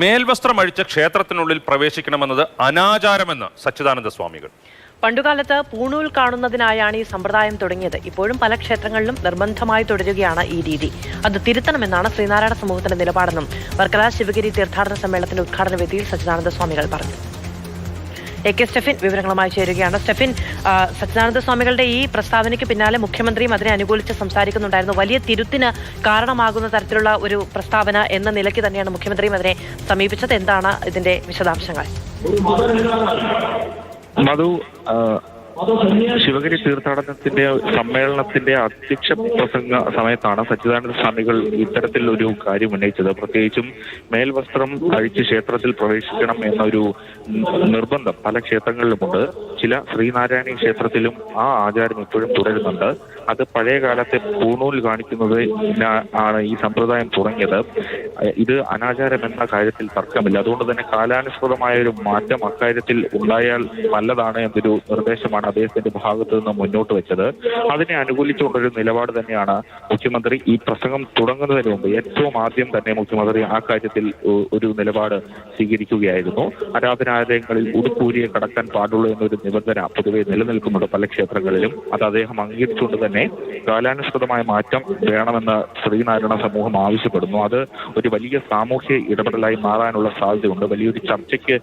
മേൽവസ്ത്രം അഴിച്ച് ക്ഷേത്രത്തിനുള്ളിൽ പ്രവേശിക്കണമെന്നത് അനാചാരമെന്ന് സച്ചിദാനന്ദ സ്വാമികൾ. പണ്ടുകാലത്ത് പൂണൂൽ കാണുന്നതിനായാണ് ഈ സമ്പ്രദായം തുടങ്ങിയത്. ഇപ്പോഴും പല ക്ഷേത്രങ്ങളിലും നിർബന്ധമായി തുടരുകയാണ് ഈ രീതി. അത് തിരുത്തണമെന്നാണ് ശ്രീനാരായണ സമൂഹത്തിന്റെ നിലപാടെന്നും വർക്കല ശിവഗിരി തീർത്ഥാടന സമ്മേളനത്തിന്റെ ഉദ്ഘാടന വേദിയിൽ സച്ചിദാനന്ദ സ്വാമികൾ പറഞ്ഞു. AK സ്റ്റെഫിൻ വിവരങ്ങളുമായി ചേരുകയാണ്. സ്റ്റെഫിൻ, സച്ചിദാനന്ദ സ്വാമികളുടെ ഈ പ്രസ്താവനയ്ക്ക് പിന്നാലെ മുഖ്യമന്ത്രിയും അതിനെ അനുകൂലിച്ച് സംസാരിക്കുന്നുണ്ടായിരുന്നു. വലിയ തിരുത്തിന് കാരണമാകുന്ന തരത്തിലുള്ള ഒരു പ്രസ്താവന എന്ന നിലയ്ക്ക് തന്നെയാണ് മുഖ്യമന്ത്രിയും അതിനെ സമീപിച്ചത്. എന്താണ് ഇതിന്റെ വിശദാംശങ്ങൾ? മധു, ശിവഗിരി തീർത്ഥാടനത്തിന്റെ സമ്മേളനത്തിന്റെ അധ്യക്ഷ പ്രസംഗ സമയത്താണ് സച്ചിദാനന്ദ സ്വാമികൾ ഇത്തരത്തിൽ ഒരു കാര്യം ഉന്നയിച്ചത്. പ്രത്യേകിച്ചും മേൽവസ്ത്രം അഴിച്ച് ക്ഷേത്രത്തിൽ പ്രവേശിക്കണം എന്നൊരു നിർബന്ധം പല ക്ഷേത്രങ്ങളിലുമുണ്ട്. ചില ശ്രീനാരായണീയ ക്ഷേത്രത്തിലും ആ ആചാരം ഇപ്പോഴും തുടരുന്നുണ്ട്. അത് പഴയ കാലത്തെ പൂണൂൽ കാണിക്കുന്നത് ആണ് ഈ സമ്പ്രദായം തുടങ്ങിയത്. ഇത് അനാചാരം എന്ന കാര്യത്തിൽ തർക്കമില്ല. അതുകൊണ്ട് തന്നെ കാലാനുസൃതമായ ഒരു മാറ്റം അക്കാര്യത്തിൽ ഉണ്ടായാൽ നല്ലതാണ് എന്നൊരു നിർദ്ദേശമാണ് അദ്ദേഹത്തിന്റെ ഭാഗത്തു നിന്ന് മുന്നോട്ട് വെച്ചത്. അതിനെ അനുകൂലിച്ചുകൊണ്ടൊരു നിലപാട് തന്നെയാണ് മുഖ്യമന്ത്രി ഈ പ്രസംഗം തുടങ്ങുന്നതിന് മുമ്പ് ഏറ്റവും ആദ്യം തന്നെ മുഖ്യമന്ത്രി ആ കാര്യത്തിൽ ഒരു നിലപാട് സ്വീകരിക്കുകയായിരുന്നു. ആരാധനാലയങ്ങളിൽ ഉടുപ്പൂരിയെ കടക്കാൻ പാടുള്ളൂ എന്നൊരു നിബന്ധന പൊതുവെ നിലനിൽക്കുന്നുണ്ട് പല ക്ഷേത്രങ്ങളിലും. അത് അദ്ദേഹം അംഗീകരിച്ചുകൊണ്ട് തന്നെ കാലാനുസൃതമായ മാറ്റം വേണമെന്ന് ശ്രീനാരായണ സമൂഹം ആവശ്യപ്പെടുന്നു. അത് ഒരു വലിയ സാമൂഹ്യ ഇടപെടലായി മാറാനുള്ള സാധ്യതയുണ്ട്, വലിയൊരു ചർച്ചയ്ക്ക്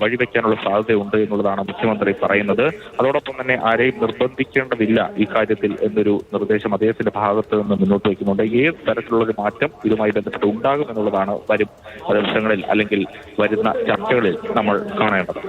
വഴിവെക്കാനുള്ള സാധ്യതയുണ്ട് എന്നുള്ളതാണ് മുഖ്യമന്ത്രി പറയുന്നത്. അതോടൊപ്പം തന്നെ ആരെയും നിർബന്ധിക്കേണ്ടതില്ല ഈ കാര്യത്തിൽ എന്നൊരു നിർദ്ദേശം അദ്ദേഹത്തിന്റെ ഭാഗത്ത് നിന്ന് മുന്നോട്ട് വയ്ക്കുന്നുണ്ട്. ഏത് തരത്തിലുള്ള ഒരു മാറ്റം ഇതുമായി ബന്ധപ്പെട്ട് ഉണ്ടാകും എന്നുള്ളതാണ് വരും ദിവസങ്ങളിൽ അല്ലെങ്കിൽ വരുന്ന ചർച്ചകളിൽ നമ്മൾ കാണേണ്ടത്.